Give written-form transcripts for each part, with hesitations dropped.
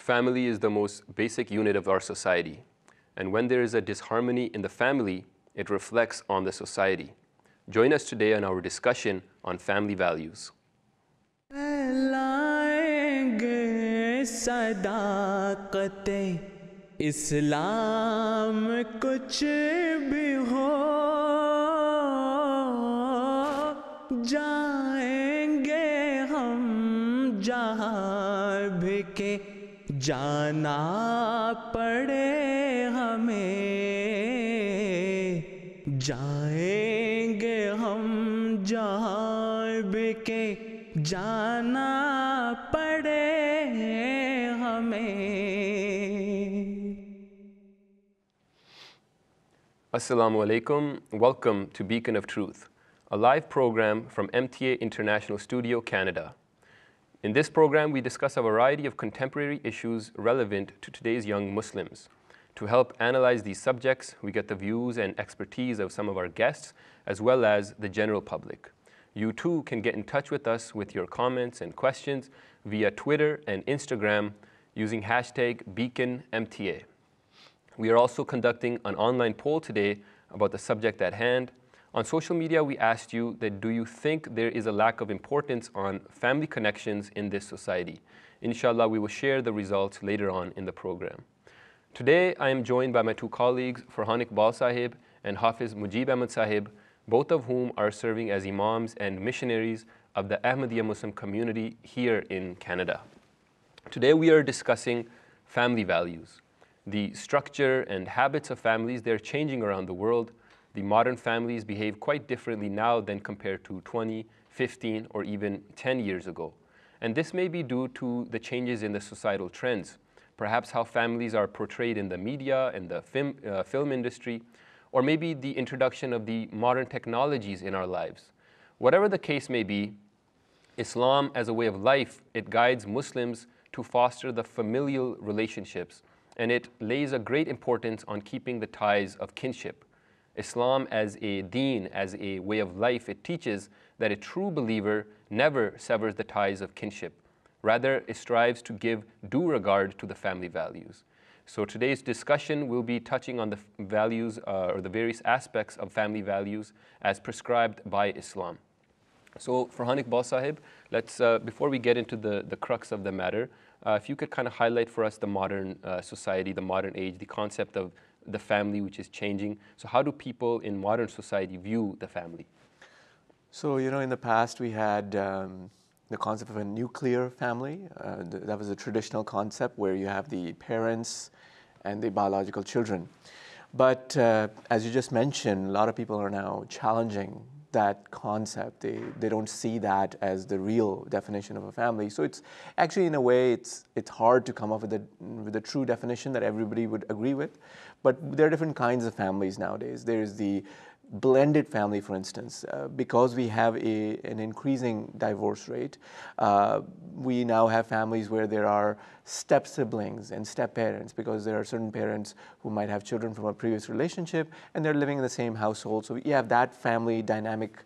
Family is the most basic unit of our society, and when there is a disharmony in the family, it reflects on the society. Join us today on our discussion on family values. इस्लाम कुछ भी हो जाएंगे हम जहाँ भी के जाना पड़े हमें जाएंगे हम जहाँ भी के जाना पड़े हमें. Assalamu alaikum. Welcome to Beacon of Truth, a live program from MTA International Studio, Canada. In this program, we discuss a variety of contemporary issues relevant to today's young Muslims. To help analyze these subjects, we get the views and expertise of some of our guests, as well as the general public. You too can get in touch with us with your comments and questions via Twitter and Instagram using hashtag BeaconMTA. We are also conducting an online poll today about the subject at hand. On social media, we asked you that do you think there is a lack of importance on family connections in this society? Inshallah, we will share the results later on in the program. Today, I am joined by my two colleagues, Farhan Iqbal Sahib and Hafiz Mujib Ahmed Sahib, both of whom are serving as imams and missionaries of the Ahmadiyya Muslim community here in Canada. Today, we are discussing family values. The structure and habits of families, they're changing around the world. The modern families behave quite differently now than compared to 20, 15, or even 10 years ago. And this may be due to the changes in the societal trends, perhaps how families are portrayed in the media and the film industry, or maybe the introduction of the modern technologies in our lives. Whatever the case may be, Islam as a way of life, it guides Muslims to foster the familial relationships, and it lays a great importance on keeping the ties of kinship. Islam as a deen, as a way of life, it teaches that a true believer never severs the ties of kinship. Rather, it strives to give due regard to the family values. So today's discussion will be touching on the values or the various aspects of family values as prescribed by Islam. So Farhan Iqbal Sahib, let's, before we get into the crux of the matter, if you could kind of highlight for us the modern society, the modern age, the concept of the family which is changing. So how do people in modern society view the family? So, in the past we had the concept of a nuclear family. That was a traditional concept where you have the parents and the biological children. But as you just mentioned, a lot of people are now challenging that concept. They don't see that as the real definition of a family. So it's actually, in a way, it's hard to come up with a true definition that everybody would agree with. But there are different kinds of families nowadays. There's the blended family, for instance. Because we have an increasing divorce rate, we now have families where there are step siblings and step parents, because there are certain parents who might have children from a previous relationship and they're living in the same household. So you have that family dynamic.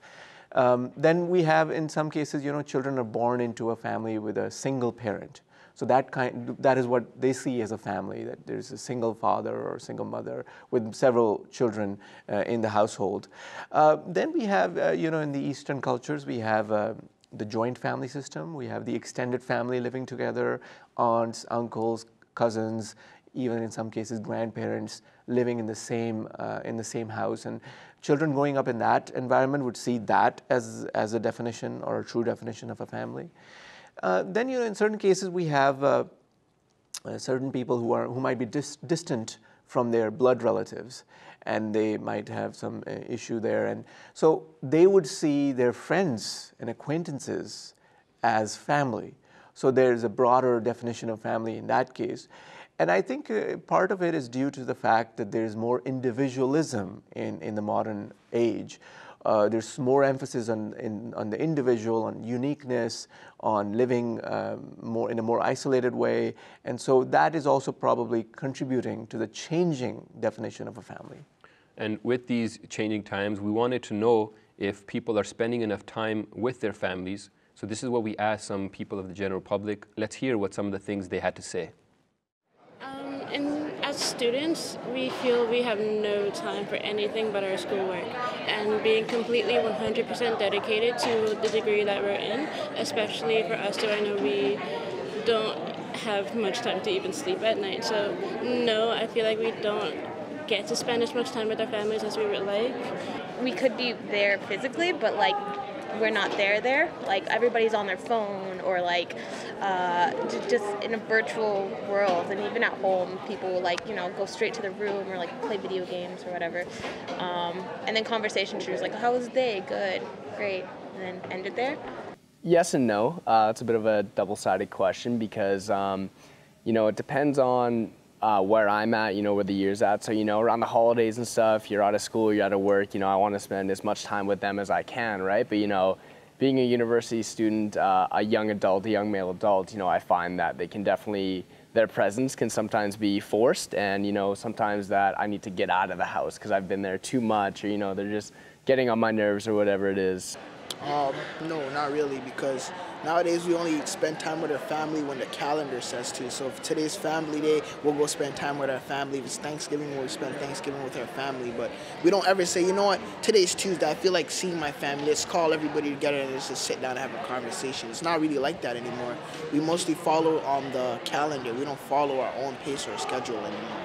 Then we have, in some cases, children are born into a family with a single parent. So that is what they see as a family, that there's a single father or a single mother with several children in the household. Then we have, in the Eastern cultures, we have the joint family system. We have the extended family living together, aunts, uncles, cousins, even in some cases grandparents living in the same house. And children growing up in that environment would see that as a definition or a true definition of a family. Then, in certain cases, we have certain people who might be distant from their blood relatives, and they might have some issue there. And so they would see their friends and acquaintances as family. So there's a broader definition of family in that case. And I think part of it is due to the fact that there's more individualism in the modern age. There's more emphasis on the individual, on uniqueness, on living in a more isolated way. And so that is also probably contributing to the changing definition of a family. And with these changing times, we wanted to know if people are spending enough time with their families. So this is what we asked some people of the general public. Let's hear what some of the things they had to say. as students, we feel we have no time for anything but our schoolwork, and being completely 100% dedicated to the degree that we're in, especially for us two, I know we don't have much time to even sleep at night. So no, I feel like we don't get to spend as much time with our families as we would like. We could be there physically, but like we're not there. Like everybody's on their phone or like just in a virtual world, and even at home, people will like go straight to the room or like play video games or whatever. And then conversation should like, how was the day? Good, great, and then end it there. Yes and no. It's a bit of a double-sided question because it depends on where I'm at, where the year's at. So, around the holidays and stuff, you're out of school, you're out of work, I want to spend as much time with them as I can, right? But, being a university student, a young adult, a young male adult, I find that they can definitely, their presence can sometimes be forced, and, sometimes that I need to get out of the house because I've been there too much, or, they're just getting on my nerves or whatever it is. No, not really, because nowadays we only spend time with our family when the calendar says to. So if today's family day, we'll go spend time with our family. If it's Thanksgiving, we'll spend Thanksgiving with our family. But we don't ever say, you know what, today's Tuesday, I feel like seeing my family. Let's call everybody together and let's just sit down and have a conversation. It's not really like that anymore. We mostly follow on the calendar. We don't follow our own pace or schedule anymore.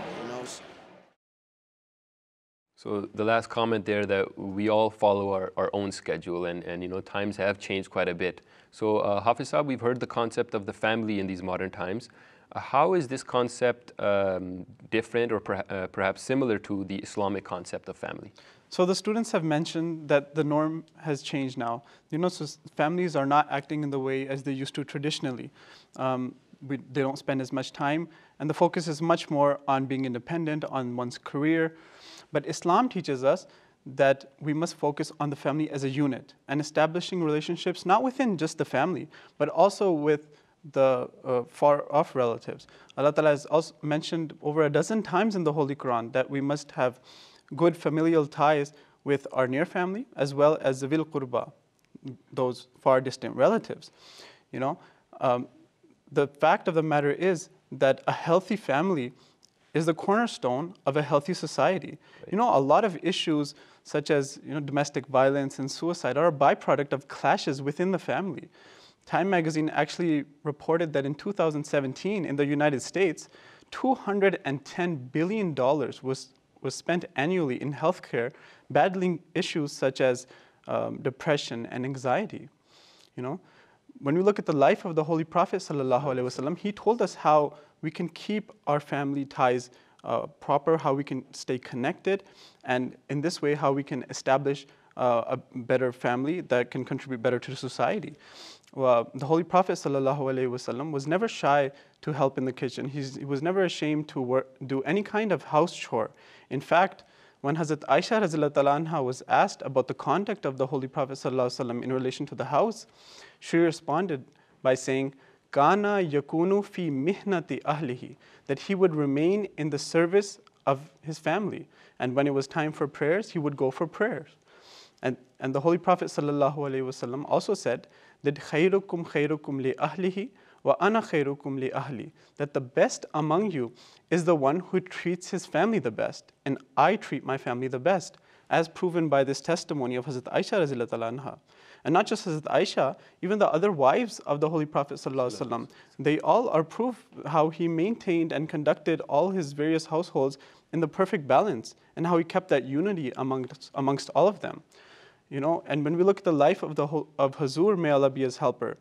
So the last comment there, that we all follow our own schedule, and times have changed quite a bit. So Hafiz Saab, we've heard the concept of the family in these modern times. How is this concept different or perhaps similar to the Islamic concept of family? So the students have mentioned that the norm has changed now. So families are not acting in the way as they used to traditionally. They don't spend as much time, and the focus is much more on being independent, on one's career. But Islam teaches us that we must focus on the family as a unit and establishing relationships not within just the family, but also with the far-off relatives. Allah Ta'ala has also mentioned over a dozen times in the Holy Quran that we must have good familial ties with our near family as well as the Zil Qurba, those far distant relatives. The fact of the matter is that a healthy family is the cornerstone of a healthy society. Right. A lot of issues such as domestic violence and suicide are a byproduct of clashes within the family. Time magazine actually reported that in 2017 in the United States, $210 billion was spent annually in healthcare battling issues such as depression and anxiety. When we look at the life of the Holy Prophet ﷺ, he told us how we can keep our family ties proper, how we can stay connected, and in this way, how we can establish a better family that can contribute better to society. The Holy Prophet ﷺ was never shy to help in the kitchen. He was never ashamed to do any kind of house chore. In fact, when Hazrat Aisha radhiyallahu anha was asked about the conduct of the Holy Prophet ﷺ in relation to the house, she responded by saying, Kana yakunu fi mihnati ahlihi, that he would remain in the service of his family. And when it was time for prayers, he would go for prayers. And the Holy Prophet ﷺ also said that khairukum li ahlihi wa ana khairukum li ahli, that the best among you is the one who treats his family the best, and I treat my family the best, as proven by this testimony of Hazrat Aisha radhiyallahu anha. And not just Hazrat Aisha, even the other wives of the Holy Prophet ﷺ, they all are proof how he maintained and conducted all his various households in the perfect balance, and how he kept that unity amongst all of them. And when we look at the life of Hazur, may Allah be his helper,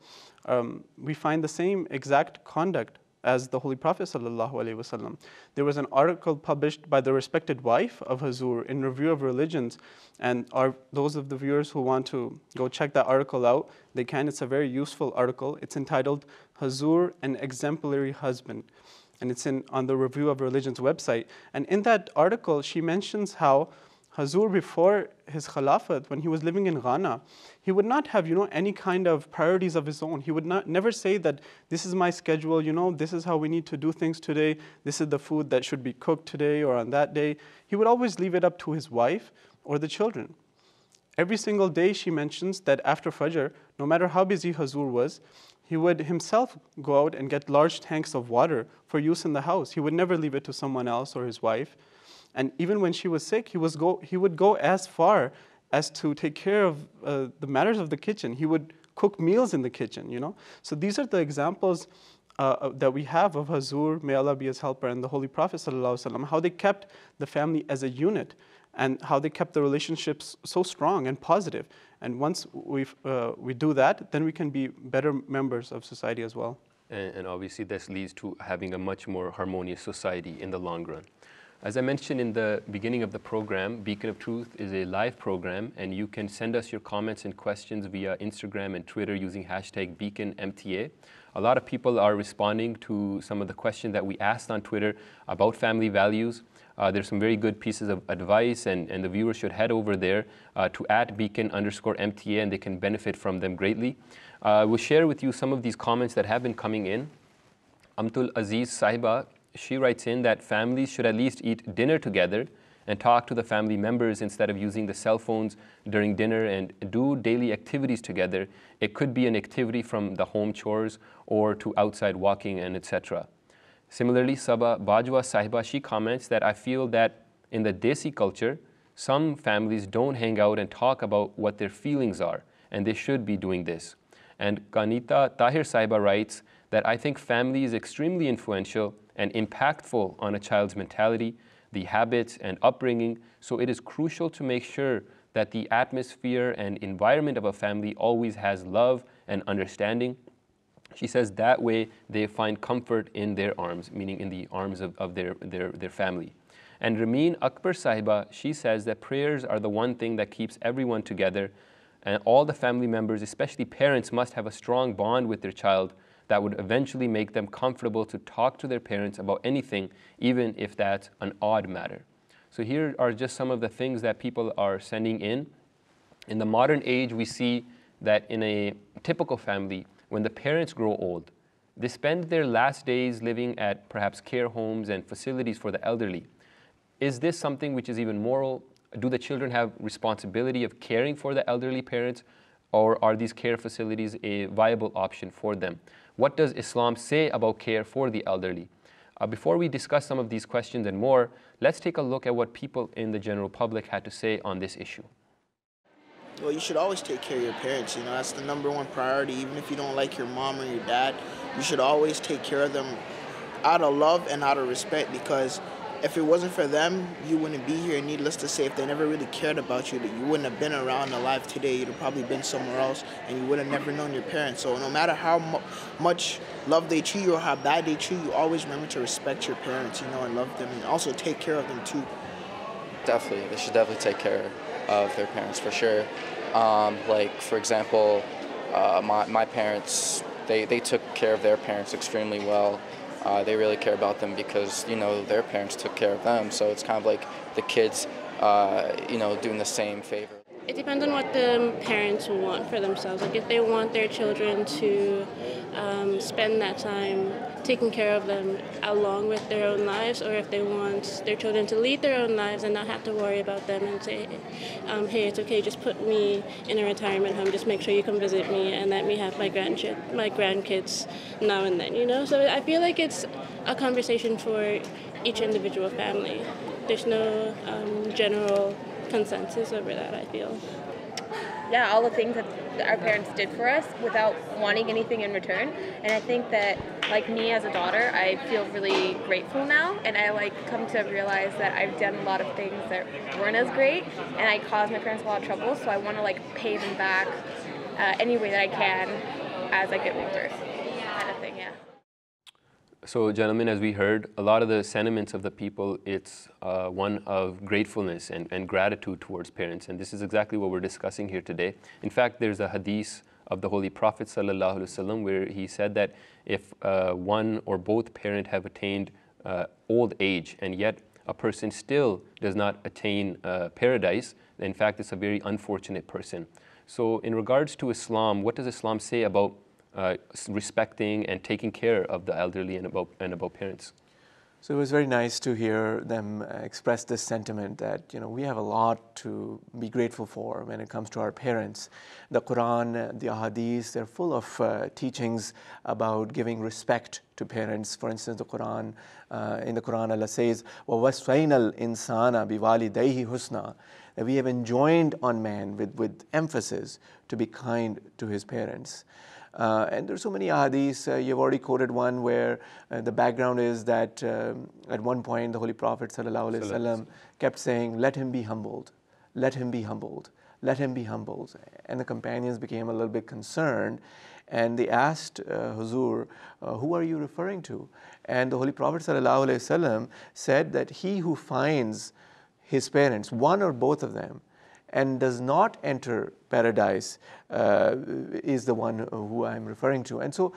we find the same exact conduct as the Holy Prophet ﷺ. There was an article published by the respected wife of Hazur in Review of Religions, and those of the viewers who want to go check that article out, they can. It's a very useful article. It's entitled Hazur, an Exemplary Husband, and it's on the Review of Religions website. And in that article, she mentions how Hazur, before his Khilafat, when he was living in Ghana, he would not have, any kind of priorities of his own. He would never say that this is my schedule, this is how we need to do things today, this is the food that should be cooked today or on that day. He would always leave it up to his wife or the children. Every single day she mentions that after Fajr, no matter how busy Hazur was, he would himself go out and get large tanks of water for use in the house. He would never leave it to someone else or his wife. And even when she was sick, he would go as far as to take care of the matters of the kitchen. He would cook meals in the kitchen, you know. So these are the examples that we have of Hazur, may Allah be his helper, and the Holy Prophet ﷺ, how they kept the family as a unit and how they kept the relationships so strong and positive. And once we do that, then we can be better members of society as well. And obviously this leads to having a much more harmonious society in the long run. As I mentioned in the beginning of the program, Beacon of Truth is a live program, and you can send us your comments and questions via Instagram and Twitter using hashtag BeaconMTA. A lot of people are responding to some of the questions that we asked on Twitter about family values. There's some very good pieces of advice, and the viewers should head over there to @Beacon_MTA, and they can benefit from them greatly. We'll share with you some of these comments that have been coming in. Amtul Aziz Sahiba, she writes in that families should at least eat dinner together and talk to the family members instead of using the cell phones during dinner, and do daily activities together. It could be an activity from the home chores or to outside walking and etc. Similarly, Saba Bajwa Sahiba, she comments that I feel that in the Desi culture, some families don't hang out and talk about what their feelings are, and they should be doing this. And Kanita Tahir Sahiba writes that I think family is extremely influential and impactful on a child's mentality, the habits and upbringing, so it is crucial to make sure that the atmosphere and environment of a family always has love and understanding. She says that way they find comfort in their arms, meaning in the arms of their family. And Ramin Akbar Sahiba, she says that prayers are the one thing that keeps everyone together, and all the family members, especially parents, must have a strong bond with their child that would eventually make them comfortable to talk to their parents about anything, even if that's an odd matter. So here are just some of the things that people are sending in. In the modern age, we see that in a typical family, when the parents grow old, they spend their last days living at perhaps care homes and facilities for the elderly. Is this something which is even moral? Do the children have responsibility of caring for the elderly parents, or are these care facilities a viable option for them? What does Islam say about care for the elderly? Before we discuss some of these questions and more, let's take a look at what people in the general public had to say on this issue. Well, you should always take care of your parents. You know, that's the #1 priority. Even if you don't like your mom or your dad, you should always take care of them out of love and out of respect, because if it wasn't for them, you wouldn't be here. Needless to say, if they never really cared about you, that you wouldn't have been around alive today. You'd have probably been somewhere else, and you would have never known your parents. So no matter how much love they treat you or how bad they treat you, always remember to respect your parents, you know, and love them, and also take care of them too. Definitely, they should definitely take care of their parents for sure. Like, for example, my parents, they took care of their parents extremely well. They really care about them because, you know, their parents took care of them. So it's kind of like the kids, you know, doing the same favor. It depends on what the parents want for themselves. Like if they want their children to spend that time taking care of them along with their own lives, or if they want their children to lead their own lives and not have to worry about them and say, hey, it's okay, just put me in a retirement home, just make sure you come visit me and let me have my grandkids now and then, you know? So I feel like it's a conversation for each individual family. There's no general consensus over that, I feel. Yeah, all the things that our parents did for us without wanting anything in return. And I think that, like me as a daughter, I feel really grateful now, and I come to realize that I've done a lot of things that weren't as great, and I caused my parents a lot of trouble, so I want to pay them back any way that I can as I get older, kind of thing, yeah. So, gentlemen, as we heard, a lot of the sentiments of the people, it's one of gratefulness and gratitude towards parents. And this is exactly what we're discussing here today. In fact, there's a hadith of the Holy Prophet ﷺ where he said that if one or both parent have attained old age and yet a person still does not attain paradise, in fact, it's a very unfortunate person. So in regards to Islam, what does Islam say about respecting and taking care of the elderly and about parents? So it was very nice to hear them express this sentiment that, we have a lot to be grateful for when it comes to our parents. The Quran, the Ahadith, they're full of teachings about giving respect to parents. For instance, in the Quran, Allah says, وَوَسْوَيْنَا الْإِنسَانَ بِوَالِدَيْهِ حُسْنًا, that we have enjoined on man with emphasis to be kind to his parents. And there's so many ahadiths. You've already quoted one where the background is that at one point the Holy Prophet ﷺ kept saying, let him be humbled, let him be humbled, let him be humbled. And the companions became a little bit concerned, and they asked Huzur, who are you referring to? And the Holy Prophet ﷺ said that he who finds his parents, one or both of them, and does not enter paradise is the one who I'm referring to. And so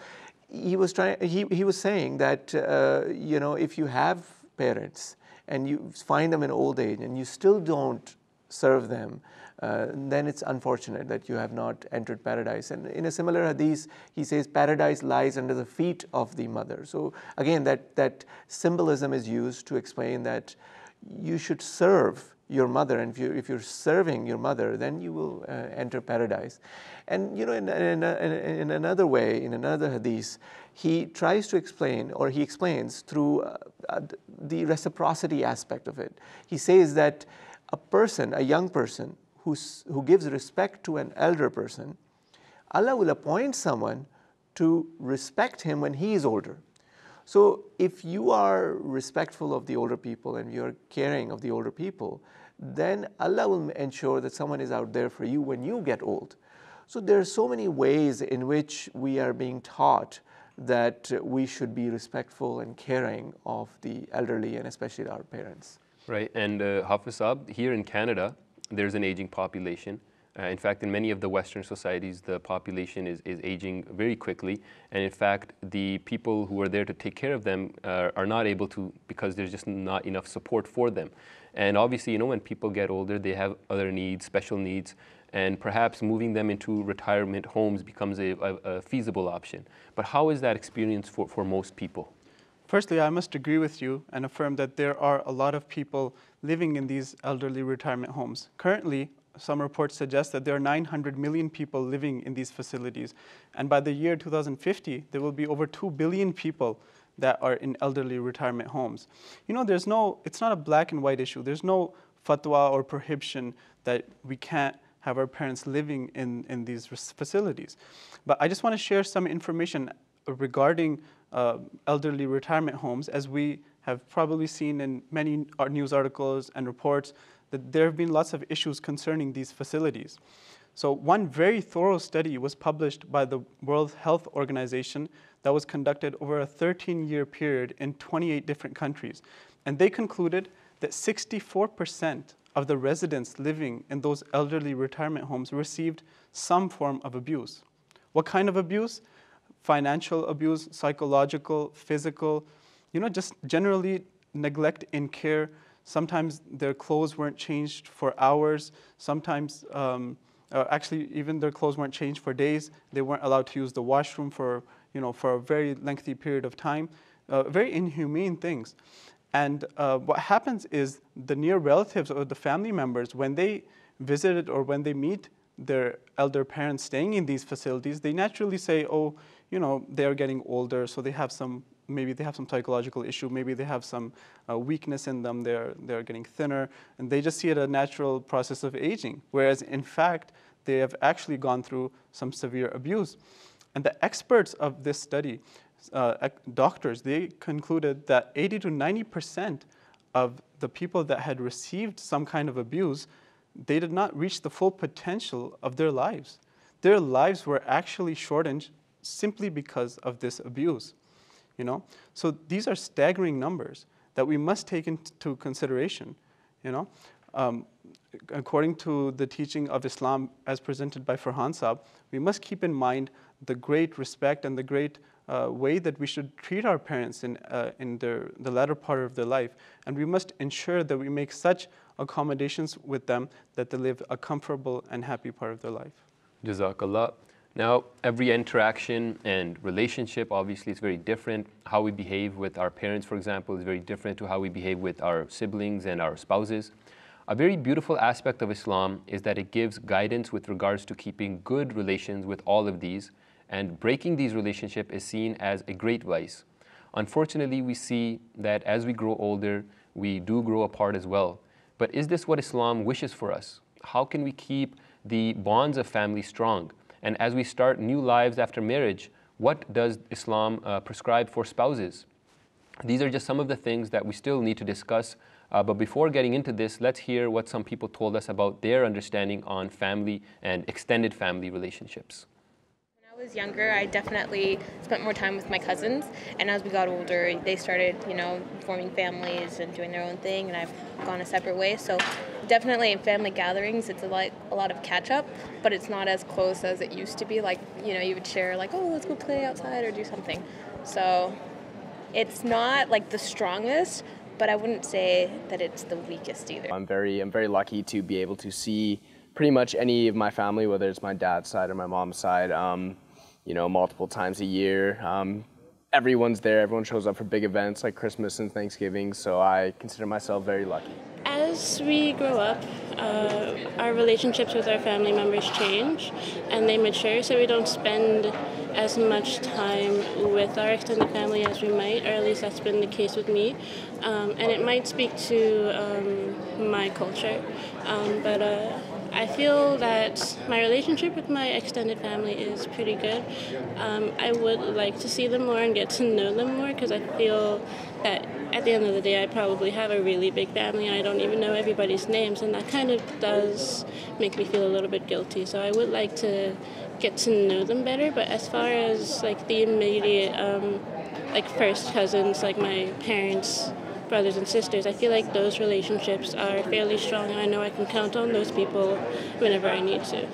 he was saying that if you have parents and you find them in old age and you still don't serve them, then it's unfortunate that you have not entered paradise. And in a similar hadith, he says paradise lies under the feet of the mother. So again, that symbolism is used to explain that you should serve your mother, and if you're serving your mother, then you will enter paradise. And in another way, in another hadith, he tries to explain, or he explains through the reciprocity aspect of it. He says that a young person who gives respect to an elder person, Allah will appoint someone to respect him when he is older. So if you are respectful of the older people and you're caring of the older people, then Allah will ensure that someone is out there for you when you get old. So there are so many ways in which we are being taught that we should be respectful and caring of the elderly, and especially our parents. Right, and Hafiz Saab, here in Canada, there's an aging population. In fact, in many of the Western societies, the population is aging very quickly. And in fact, the people who are there to take care of them are not able to, because there's just not enough support for them. And obviously, when people get older, they have other needs, special needs, and perhaps moving them into retirement homes becomes a feasible option. But how is that experience for most people? Firstly, I must agree with you and affirm that there are a lot of people living in these elderly retirement homes. Currently, some reports suggest that there are 900 million people living in these facilities. And by the year 2050, there will be over 2 billion people that are in elderly retirement homes. It's not a black and white issue. There's no fatwa or prohibition that we can't have our parents living in these facilities. But I just want to share some information regarding elderly retirement homes. As we have probably seen in many news articles and reports, that there have been lots of issues concerning these facilities. So one very thorough study was published by the World Health Organization that was conducted over a 13-year period in 28 different countries. And they concluded that 64% of the residents living in those elderly retirement homes received some form of abuse. What kind of abuse? Financial abuse, psychological, physical, just generally neglect in care. Sometimes their clothes weren't changed for hours. Sometimes, actually, even their clothes weren't changed for days. They weren't allowed to use the washroom for a very lengthy period of time. Very inhumane things. And what happens is the near relatives or the family members, when they visit or when they meet their elder parents staying in these facilities, they naturally say, oh, they're getting older, so maybe they have some psychological issue, maybe they have some weakness in them, they're getting thinner, and they just see it a natural process of aging, whereas in fact, they have actually gone through some severe abuse. And the experts of this study, doctors, they concluded that 80 to 90% of the people that had received some kind of abuse, they did not reach the full potential of their lives. Their lives were actually shortened simply because of this abuse. So these are staggering numbers that we must take into consideration. According to the teaching of Islam as presented by Farhan Saab, we must keep in mind the great respect and the great way that we should treat our parents in the latter part of their life. And we must ensure that we make such accommodations with them that they live a comfortable and happy part of their life. Jazakallah. Now, every interaction and relationship obviously is very different. How we behave with our parents, for example, is very different to how we behave with our siblings and our spouses. A very beautiful aspect of Islam is that it gives guidance with regards to keeping good relations with all of these, and breaking these relationships is seen as a great vice. Unfortunately, we see that as we grow older, we do grow apart as well. But is this what Islam wishes for us? How can we keep the bonds of family strong? And as we start new lives after marriage, what does Islam prescribe for spouses? These are just some of the things that we still need to discuss. But before getting into this, let's hear what some people told us about their understanding on family and extended family relationships. When I was younger, I definitely spent more time with my cousins, and as we got older, they started, forming families and doing their own thing, and I've gone a separate way. So definitely in family gatherings, it's a lot of catch up, but it's not as close as it used to be. Like, you would share like, oh, let's go play outside or do something. So it's not like the strongest, but I wouldn't say that it's the weakest either. I'm very lucky to be able to see pretty much any of my family, whether it's my dad's side or my mom's side, multiple times a year. Everyone's there, everyone shows up for big events like Christmas and Thanksgiving, so I consider myself very lucky. As we grow up, our relationships with our family members change and they mature, so we don't spend as much time with our extended family as we might, or at least that's been the case with me. And it might speak to my culture, but I feel that my relationship with my extended family is pretty good. I would like to see them more and get to know them more, because I feel that at the end of the day I probably have a really big family and I don't even know everybody's names, and that kind of does make me feel a little bit guilty. So I would like to get to know them better. But as far as like the immediate like first cousins, like my parents' brothers and sisters, I feel like those relationships are fairly strong, and I know I can count on those people whenever I need to.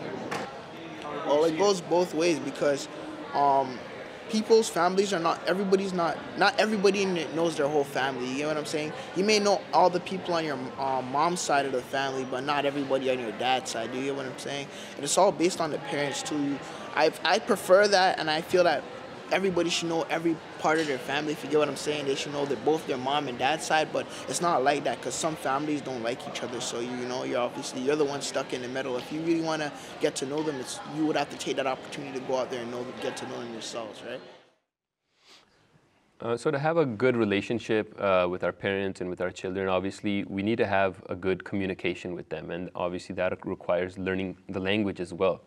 Well, it goes both ways, because people's families are not everybody knows their whole family. You know what I'm saying? You may know all the people on your mom's side of the family, but not everybody on your dad's side. Do you get what I'm saying? And it's all based on the parents too. I prefer that, and I feel that everybody should know every part of their family. If you get what I'm saying, they should know that both their mom and dad's side. But it's not like that, because some families don't like each other. So you're the one stuck in the middle. If you really want to get to know them, you would have to take that opportunity to go out there and get to know them yourselves, right? So to have a good relationship with our parents and with our children, obviously we need to have a good communication with them, and obviously that requires learning the language as well.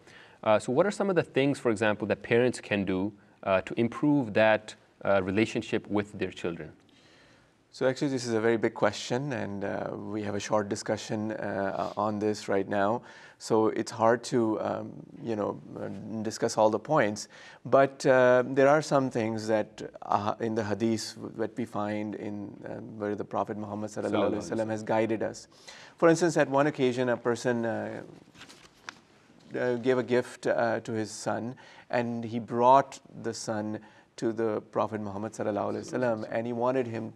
So what are some of the things, for example, that parents can do to improve that relationship with their children? So actually this is a very big question, and we have a short discussion on this right now. So it's hard to discuss all the points, but there are some things that in the hadith that we find in where the Prophet Muhammad ﷺ has guided us. For instance, at one occasion a person gave a gift to his son, and he brought the son to the Prophet Muhammad ﷺ, and he wanted him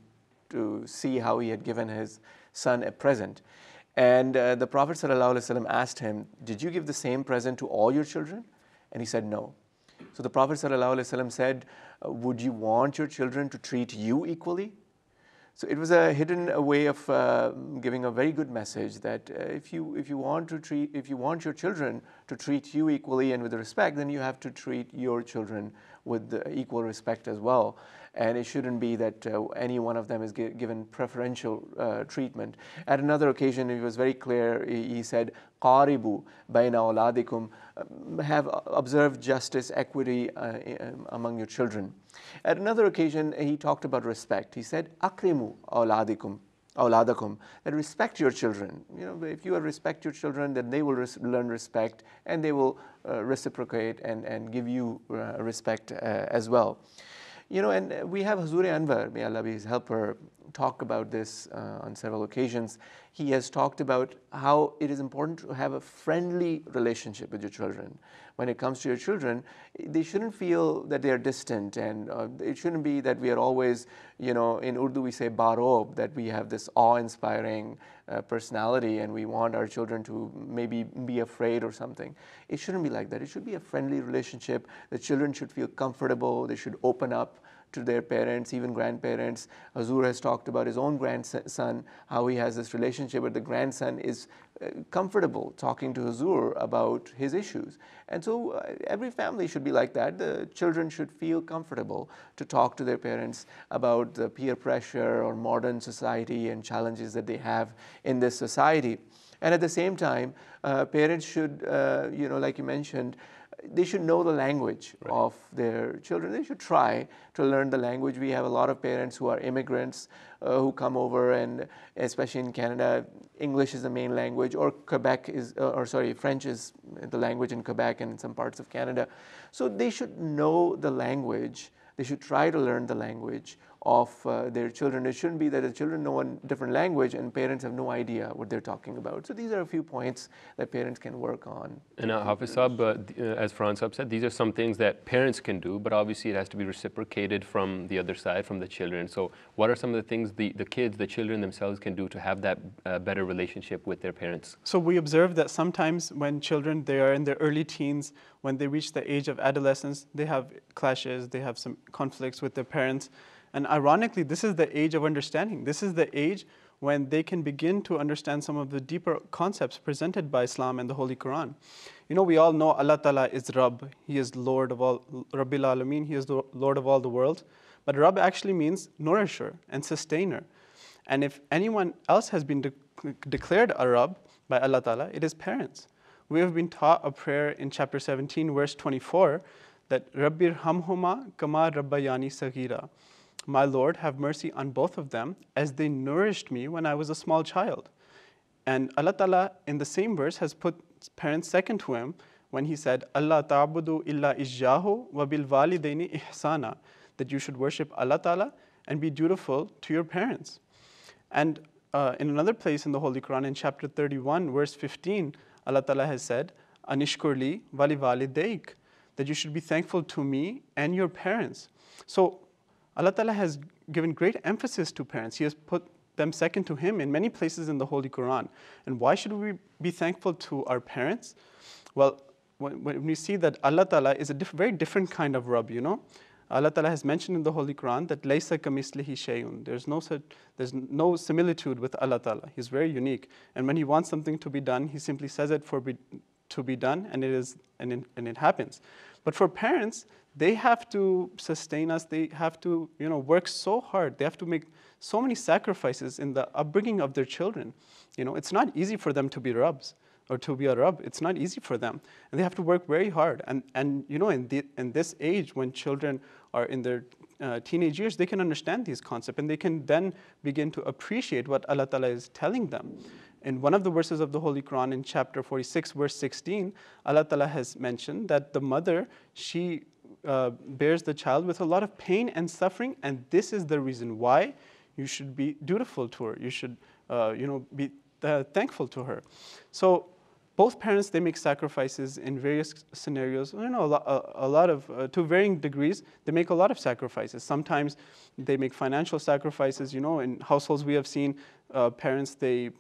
to see how he had given his son a present. And the Prophet ﷺ asked him, "Did you give the same present to all your children?" And he said, "No." So the Prophet ﷺ said, "Would you want your children to treat you equally?" So it was a hidden way of giving a very good message that if you want your children to treat you equally and with respect, then you have to treat your children with equal respect as well. And it shouldn't be that any one of them is given preferential treatment. At another occasion, it was very clear. He said, "Qaribu bayna awladikum," have observed justice, equity among your children. At another occasion, he talked about respect. He said, "Akrimu awladakum," that respect your children. If you respect your children, then they will learn respect, and they will reciprocate and give you respect as well. And we have Hazur Anwar, may Allah be his helper, talked about this on several occasions. He has talked about how it is important to have a friendly relationship with your children. When it comes to your children, they shouldn't feel that they are distant, and it shouldn't be that we are always, in Urdu we say barob, that we have this awe-inspiring personality and we want our children to maybe be afraid or something. It shouldn't be like that. It should be a friendly relationship. The children should feel comfortable. They should open up to their parents, even grandparents. Hazur has talked about his own grandson, how he has this relationship where the grandson is comfortable talking to Hazur about his issues. And so every family should be like that. The children should feel comfortable to talk to their parents about the peer pressure or modern society and challenges that they have in this society. And at the same time, parents should, like you mentioned, they should know the language of their children. They should try to learn the language. We have a lot of parents who are immigrants who come over, and especially in Canada, English is the main language, or French is the language in Quebec and in some parts of Canada. So they should know the language. They should try to learn the language of their children. It shouldn't be that the children know a different language and parents have no idea what they're talking about. So these are a few points that parents can work on. And Hafiz Saab, as Farhan Saab said, these are some things that parents can do, but obviously it has to be reciprocated from the other side, from the children. So what are some of the things the kids, the children themselves can do to have that better relationship with their parents? So we observe that sometimes when children, they are in their early teens, when they reach the age of adolescence, they have clashes, they have some conflicts with their parents. And ironically, this is the age of understanding. This is the age when they can begin to understand some of the deeper concepts presented by Islam and the Holy Quran. We all know Allah Ta'ala is Rabb. He is Lord of all, Rabbil Alameen. He is the Lord of all the world. But Rabb actually means nourisher and sustainer. And if anyone else has been declared a Rabb by Allah Ta'ala, it is parents. We have been taught a prayer in chapter 17, verse 24, that Rabbir hamhuma kama rabbayani saghira. My Lord, have mercy on both of them as they nourished me when I was a small child. And Allah Ta'ala in the same verse has put parents second to him when he said, Allah ta'budu illa ijjahu wa bil walidaini ihsana, that you should worship Allah Ta'ala and be dutiful to your parents. And in another place in the Holy Quran, in chapter 31, verse 15, Allah Ta'ala has said, Anishkurli wali walidaik, that you should be thankful to me and your parents. So Allah Ta'ala has given great emphasis to parents. He has put them second to him in many places in the Holy Quran. And why should we be thankful to our parents? Well, when we see that Allah Ta'ala is a very different kind of Rabb, Allah Ta'ala has mentioned in the Holy Quran that Laysa kamislihi shay'un. There's no similitude with Allah Ta'ala. He's very unique. And when he wants something to be done, he simply says it to be done, and it happens. But for parents, they have to sustain us. They have to, work so hard. They have to make so many sacrifices in the upbringing of their children. It's not easy for them to be Rabbs or to be a Rabb. It's not easy for them, and they have to work very hard. And in this age, when children are in their teenage years, they can understand these concepts, and they can then begin to appreciate what Allah Ta'ala is telling them. In one of the verses of the Holy Quran, in chapter 46, verse 16, Allah Ta'ala has mentioned that the mother, she bears the child with a lot of pain and suffering, and this is the reason why you should be dutiful to her. You should, be thankful to her. So both parents, they make sacrifices in various scenarios. A lot of, to varying degrees, they make a lot of sacrifices. Sometimes they make financial sacrifices. In households we have seen parents, they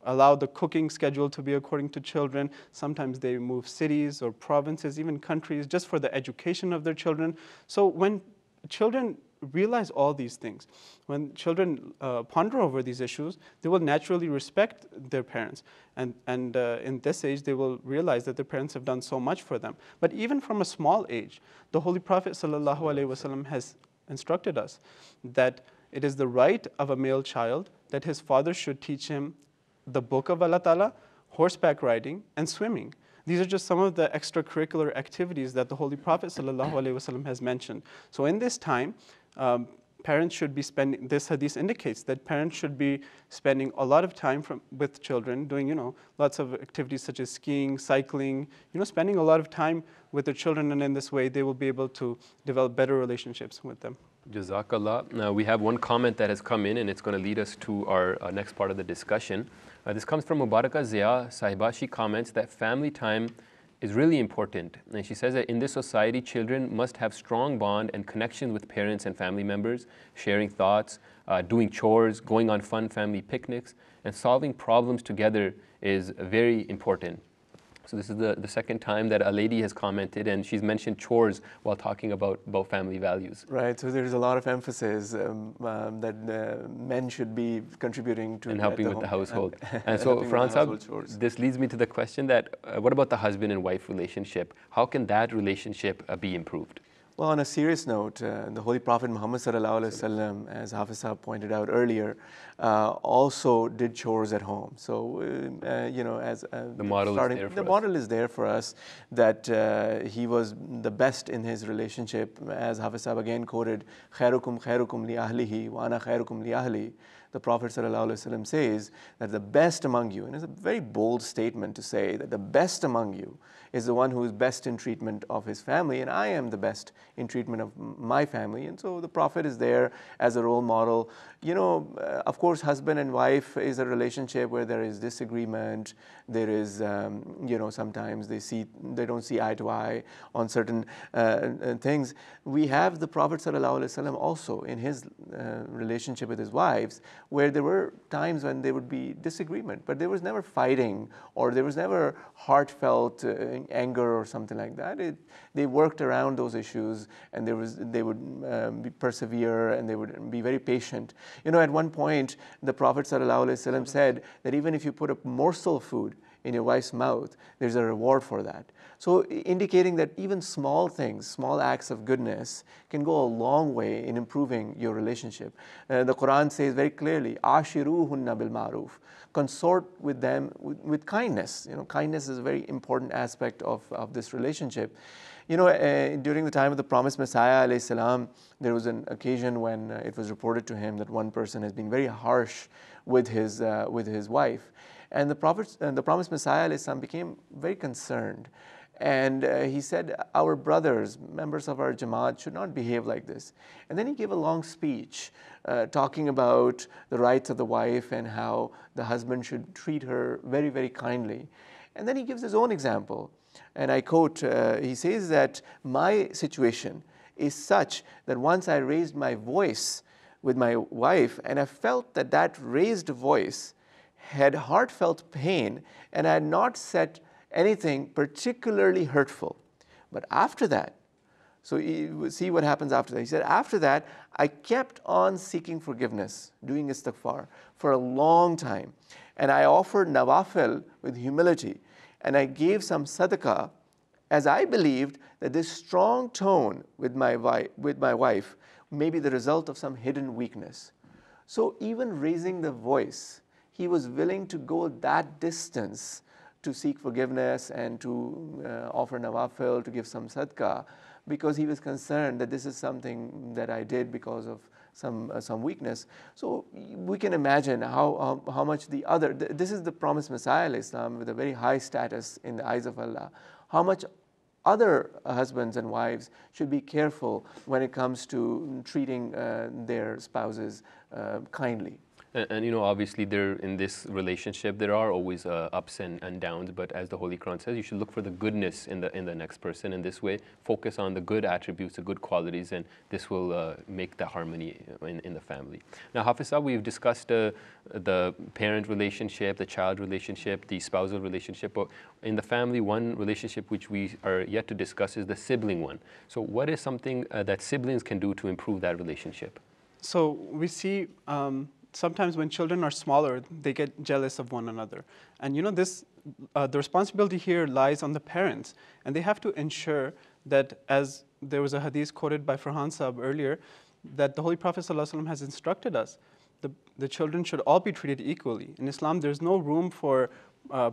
allow the cooking schedule to be according to children. Sometimes they move cities or provinces, even countries, just for the education of their children. So when children realize all these things, when children ponder over these issues, they will naturally respect their parents. And in this age, they will realize that their parents have done so much for them. But even from a small age, the Holy Prophet ﷺ has instructed us that it is the right of a male child that his father should teach him the book of Allah Ta'ala, horseback riding, and swimming. These are just some of the extracurricular activities that the Holy Prophet ﷺ has mentioned. So in this time, parents should be spending, this hadith indicates that parents should be spending a lot of time with children, doing, lots of activities such as skiing, cycling, spending a lot of time with their children, and in this way they will be able to develop better relationships with them. Jazakallah. Now we have one comment that has come in, and it's going to lead us to our next part of the discussion. This comes from Mubaraka Zia Sahiba. She comments that family time is really important. And she says that in this society, children must have strong bond and connection with parents and family members, sharing thoughts, doing chores, going on fun family picnics, and solving problems together is very important. So this is the second time that a lady has commented, and she's mentioned chores while talking about family values. Right, so there's a lot of emphasis that men should be contributing to and helping with the household. And so, Franz, this leads me to the question that what about the husband and wife relationship? How can that relationship be improved? Well, on a serious note, the Holy Prophet Muhammad sallallahu alaihi wasallam, as Hafiz Sahab pointed out earlier, also did chores at home. So, you know, as the model is there for the model is there for us that he was the best in his relationship. As Hafiz Sahab again quoted, "Khairukum khairukum li ahlihi wa ana khairukum li ahli." The Prophet ﷺ says that the best among you, and it's a very bold statement to say that the best among you is the one who is best in treatment of his family, and I am the best in treatment of my family. And so the Prophet is there as a role model. You know, of course, husband and wife is a relationship where there is disagreement. There is, you know, sometimes they don't see eye to eye on certain things. We have the Prophet ﷺ also in his relationship with his wives, where there were times when there would be disagreement, but there was never fighting or there was never heartfelt anger or something like that. They worked around those issues, and they would persevere, and they would be very patient. You know, at one point, the Prophet ﷺ said that even if you put a morsel of food in your wife's mouth, there's a reward for that. So indicating that even small things, small acts of goodness can go a long way in improving your relationship. The Quran says very clearly, "Ashiruhunna bil ma'ruf." Consort with them with kindness. You know, kindness is a very important aspect of this relationship. You know, during the time of the promised Messiah alayhi salam, there was an occasion when it was reported to him that one person has been very harsh with his wife. And the promised Messiah alayhi salam became very concerned. And he said, our brothers, members of our Jamaat, should not behave like this. And then he gave a long speech talking about the rights of the wife and how the husband should treat her very, very kindly. And then he gives his own example. And I quote, he says that my situation is such that once I raised my voice with my wife, and I felt that that raised voice had heartfelt pain, and I had not said anything particularly hurtful. But after that, so see what happens after that. He said, after that, I kept on seeking forgiveness, doing istighfar for a long time. And I offered nawafil with humility. And I gave some sadaqah, as I believed that this strong tone with my wife may be the result of some hidden weakness. So even raising the voice, he was willing to go that distance to seek forgiveness and to offer nawafil, to give some sadaqah, because he was concerned that this is something that I did because of some weakness. So we can imagine how much this is the promised Messiah Islam with a very high status in the eyes of Allah, how much other husbands and wives should be careful when it comes to treating their spouses kindly. And you know, obviously, in this relationship, there are always ups and downs. But as the Holy Quran says, you should look for the goodness in the next person. In this way, focus on the good attributes, the good qualities, and this will make the harmony in the family. Now, Hafiz Sahab, we've discussed the parent relationship, the child relationship, the spousal relationship. But in the family, one relationship which we are yet to discuss is the sibling one. So, what is something that siblings can do to improve that relationship? So we see. Sometimes when children are smaller, they get jealous of one another. And you know, the responsibility here lies on the parents. And they have to ensure that, as there was a hadith quoted by Farhan Sahab earlier, that the Holy Prophet ﷺ has instructed us, the children should all be treated equally. In Islam, there's no room for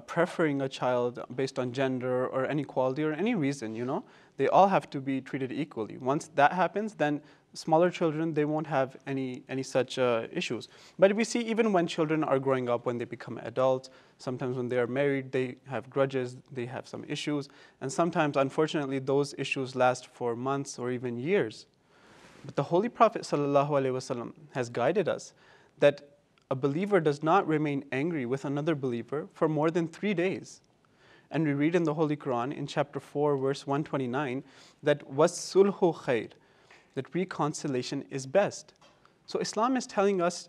preferring a child based on gender or any quality or any reason, you know. They all have to be treated equally. Once that happens, then smaller children, they won't have any such issues. But we see even when children are growing up, when they become adults, sometimes when they are married, they have grudges, they have some issues. And sometimes, unfortunately, those issues last for months or even years. But the Holy Prophet ﷺ has guided us that a believer does not remain angry with another believer for more than 3 days. And we read in the Holy Quran in chapter 4, verse 129, that وَالصُّلْحُ خَيْرٌ, that reconciliation is best. So Islam is telling us,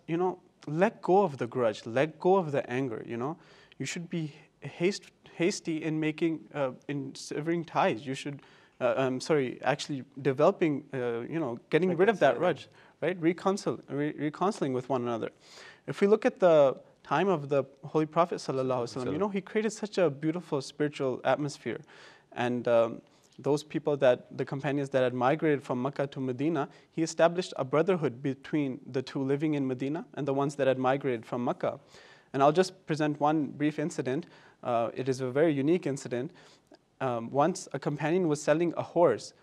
let go of the grudge, let go of the anger, You should be hasty in in severing ties. You should, actually developing, getting rid of that grudge, right? Reconciling with one another. If we look at the time of the Holy Prophet ﷺ, he created such a beautiful spiritual atmosphere. And those people the companions that had migrated from Mecca to Medina, he established a brotherhood between the two living in Medina and the ones that had migrated from Mecca. And I'll just present one brief incident. It is a very unique incident. Once a companion was selling a horse,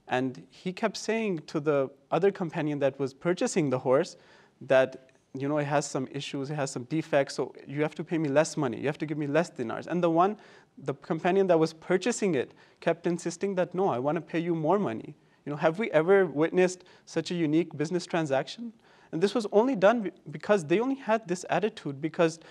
and he kept saying to the other companion that was purchasing the horse that, it has some issues, it has some defects, so you have to pay me less money, you have to give me less dinars. And the companion that was purchasing it kept insisting that, no, I want to pay you more money. Have we ever witnessed such a unique business transaction? And this was only done because they only had this attitude, because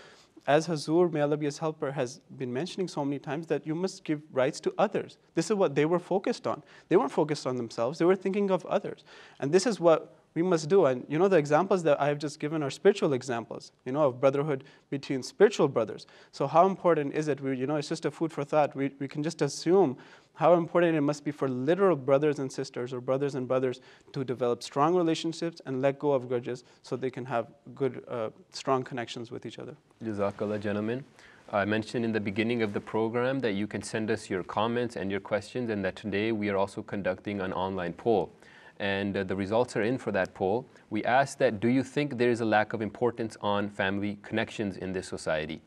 as Hazur, may Allah be his helper, has been mentioning so many times, that you must give rights to others. This is what they were focused on. They weren't focused on themselves, they were thinking of others. And this is what we must do. And the examples that I have just given are spiritual examples, of brotherhood between spiritual brothers. So how important is it? It's just a food for thought. We can just assume how important it must be for literal brothers and sisters, or brothers and brothers, to develop strong relationships and let go of grudges so they can have good, strong connections with each other. Jazakallah, gentlemen. I mentioned in the beginning of the program that you can send us your comments and your questions, and that today we are also conducting an online poll. And the results are in for that poll. We asked that, do you think there is a lack of importance on family connections in this society?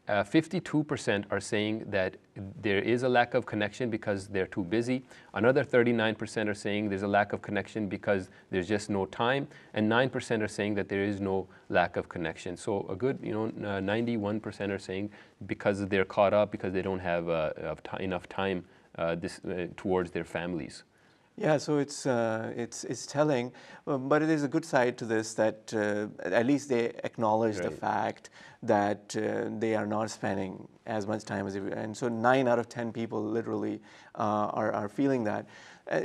52% are saying that there is a lack of connection because they're too busy. Another 39% are saying there's a lack of connection because there's just no time. And 9% are saying that there is no lack of connection. So a good, 91% are saying because they're caught up, because they don't have enough time towards their families. Yeah, so it's telling, but it is a good side to this that at least they acknowledge the fact that they are not spending as much time as and so 9 out of 10 people literally are feeling that.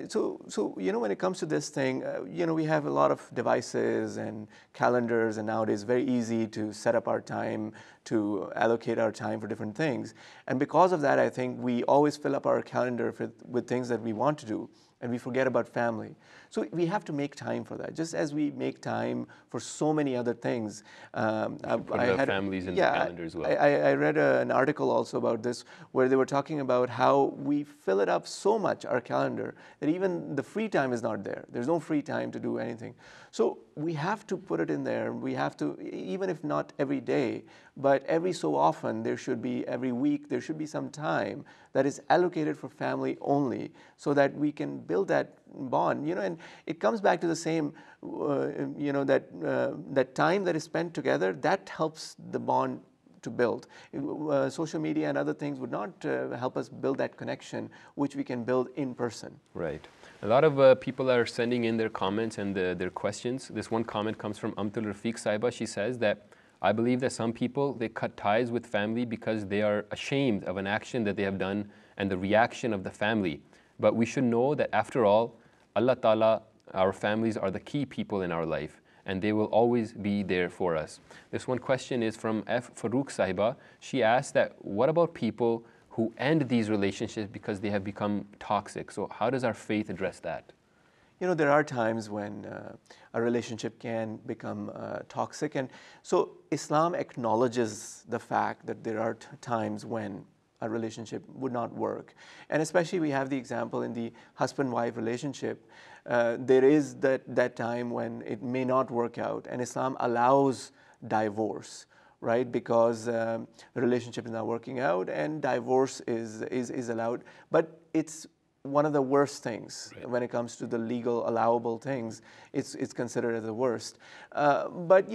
So when it comes to this thing, we have a lot of devices and calendars, and nowadays very easy to set up our time, to allocate our time for different things. And because of that, I think we always fill up our calendar with things that we want to do, and we forget about family. So we have to make time for that, just as we make time for so many other things. I had families in the calendar as well. I read an article also about this, where they were talking about how we fill it up so much, our calendar, that even the free time is not there. There's no free time to do anything. So we have to put it in there. We have to, even if not every day, but every so often, every week, there should be some time that is allocated for family only, so that we can build that bond. And it comes back to the same, that time that is spent together, that helps the bond to build. Social media and other things would not help us build that connection, which we can build in person. Right. A lot of people are sending in their comments and their questions. This one comment comes from Amtul Rafiq Saiba. She says that, I believe that some people, they cut ties with family because they are ashamed of an action that they have done and the reaction of the family. But we should know that after all, Allah Ta'ala, our families are the key people in our life, and they will always be there for us. This one question is from F. Farouk Sahiba. She asked that, what about people who end these relationships because they have become toxic? So how does our faith address that? There are times when a relationship can become toxic. And so Islam acknowledges the fact that there are times when a relationship would not work. And especially we have the example in the husband-wife relationship. There is that time when it may not work out, and Islam allows divorce, right? Because the relationship is not working out, and divorce is allowed. But it's one of the worst things when it comes to the legal allowable things. It's considered as the worst. But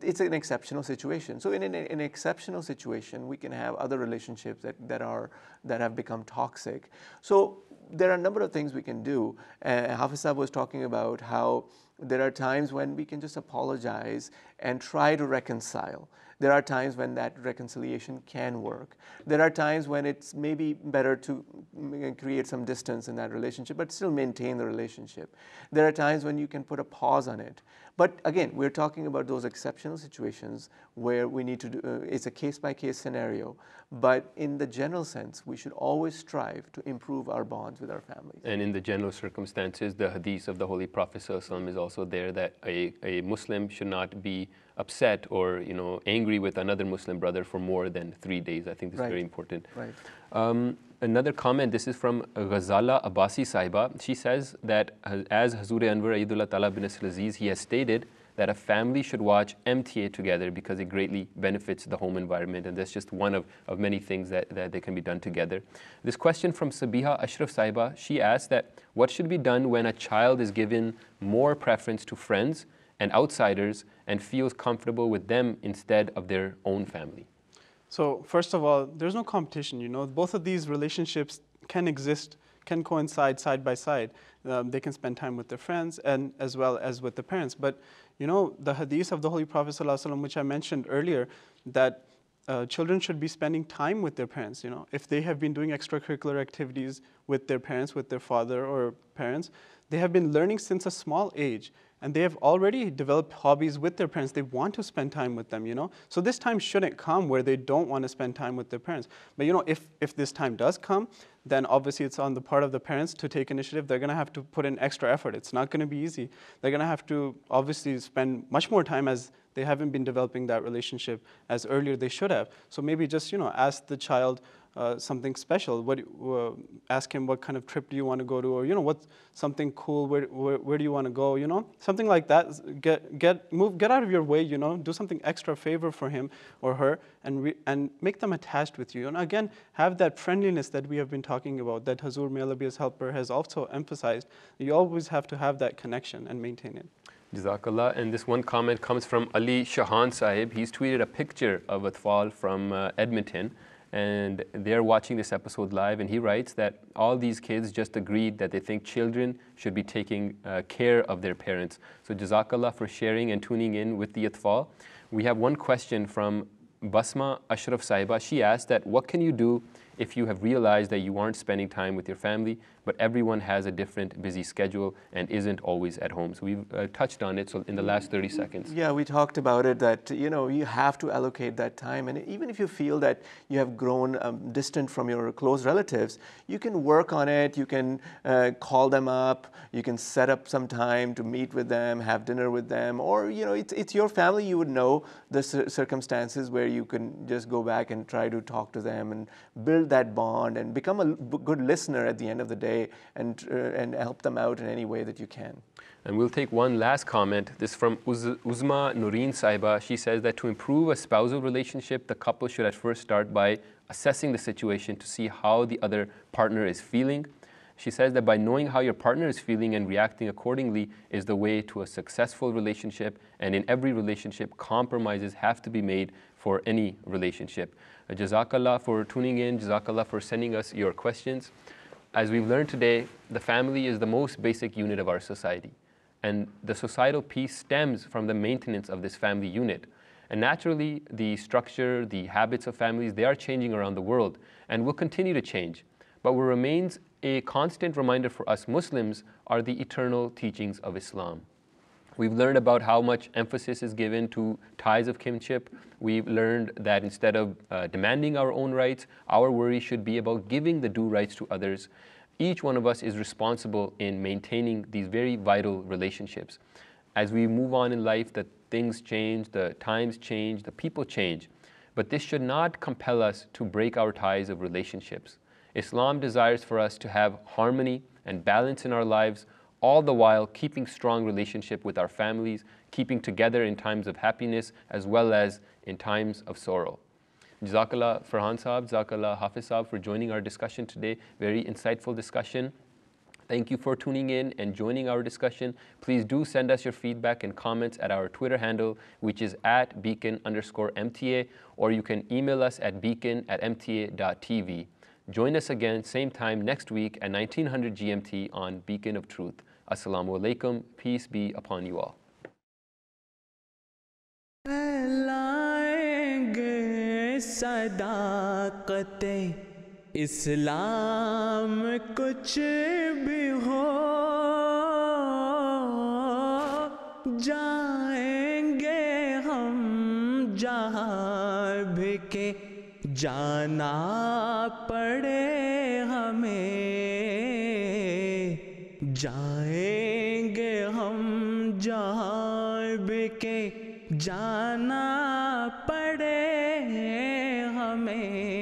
it's an exceptional situation. So in an exceptional situation, we can have other relationships that have become toxic. So there are a number of things we can do. Hafiz Saab was talking about how there are times when we can just apologize and try to reconcile. There are times when that reconciliation can work. There are times when it's maybe better to create some distance in that relationship, but still maintain the relationship. There are times when you can put a pause on it. But again, we're talking about those exceptional situations where we need to do, it's a case-by-case scenario. But in the general sense, we should always strive to improve our bonds with our families. And in the general circumstances, the hadith of the Holy Prophet ﷺ is also there that a Muslim should not be upset or angry with another Muslim brother for more than 3 days. I think this is very important. Right. Another comment, this is from Ghazala Abbasi Sahiba. She says that as Hazur Anwar Aidullah Ta'ala bin Asl Aziz, he has stated that a family should watch MTA together because it greatly benefits the home environment, and that's just one of many things that they can be done together. This question from Sabiha Ashraf Sahiba, she asked that what should be done when a child is given more preference to friends and outsiders and feels comfortable with them instead of their own family? So first of all, there's no competition, Both of these relationships can exist, can coincide side by side. They can spend time with their friends and as well as with the parents. But, the hadith of the Holy Prophet ﷺ, which I mentioned earlier, that children should be spending time with their parents, If they have been doing extracurricular activities with their parents, with their father or parents, they have been learning since a small age. And they have already developed hobbies with their parents. They want to spend time with them, So this time shouldn't come where they don't want to spend time with their parents. But, if this time does come, then obviously it's on the part of the parents to take initiative. They're going to have to put in extra effort. It's not going to be easy. They're going to have to obviously spend much more time as they haven't been developing that relationship as earlier they should have. So maybe just, ask the child something special. Ask him what kind of trip do you want to go to, or what's something cool. Where do you want to go? Something like that. Get out of your way. Do something extra favor for him or her, and make them attached with you. And again, have that friendliness that we have been talking about. That Hazur, may Allah be his helper, has also emphasized. You always have to have that connection and maintain it. Jazakallah. And this one comment comes from Ali Shahan Sahib. He's tweeted a picture of Atfal from Edmonton, and they're watching this episode live, and he writes that all these kids just agreed that they think children should be taking care of their parents. So Jazakallah for sharing and tuning in with the Atfal. We have one question from Basma Ashraf Sahiba. She asked that what can you do if you have realized that you aren't spending time with your family, but everyone has a different busy schedule and isn't always at home? So we've touched on it in the last 30 seconds. Yeah, we talked about it that, you have to allocate that time. And even if you feel that you have grown distant from your close relatives, you can work on it. You can call them up. You can set up some time to meet with them, have dinner with them. Or, it's your family. You would know the circumstances where you can just go back and try to talk to them and build that bond and become a good listener at the end of the day and help them out in any way that you can. And we'll take one last comment. This from Uzma Noreen Saiba. She says that to improve a spousal relationship, the couple should at first start by assessing the situation to see how the other partner is feeling. She says that by knowing how your partner is feeling and reacting accordingly is the way to a successful relationship, and in every relationship, compromises have to be made for any relationship. Jazakallah for tuning in, Jazakallah for sending us your questions. As we've learned today, the family is the most basic unit of our society, and the societal peace stems from the maintenance of this family unit. And naturally, the structure, the habits of families, they are changing around the world and will continue to change. But what remains a constant reminder for us Muslims are the eternal teachings of Islam. We've learned about how much emphasis is given to ties of kinship. We've learned that instead of demanding our own rights, our worry should be about giving the due rights to others. Each one of us is responsible in maintaining these very vital relationships. As we move on in life, the things change, the times change, the people change. But this should not compel us to break our ties of relationships. Islam desires for us to have harmony and balance in our lives, all the while keeping strong relationship with our families, keeping together in times of happiness as well as in times of sorrow. Jazakallah Farhan Saab, Jazakallah Hafiz Saab for joining our discussion today. Very insightful discussion. Thank you for tuning in and joining our discussion. Please do send us your feedback and comments at our Twitter handle, which is @beacon_MTA, or you can email us at beacon@mta.tv. Join us again, same time next week at 1900 GMT on Beacon of Truth. Assalamu alaikum. Peace be upon you all. सदाक़ते इस्लाम कुछ भी हो जाएंगे हम जहाँ भी के जाना पड़े हमें जाएंगे हम जहाँ भी के जाना पड़े हमें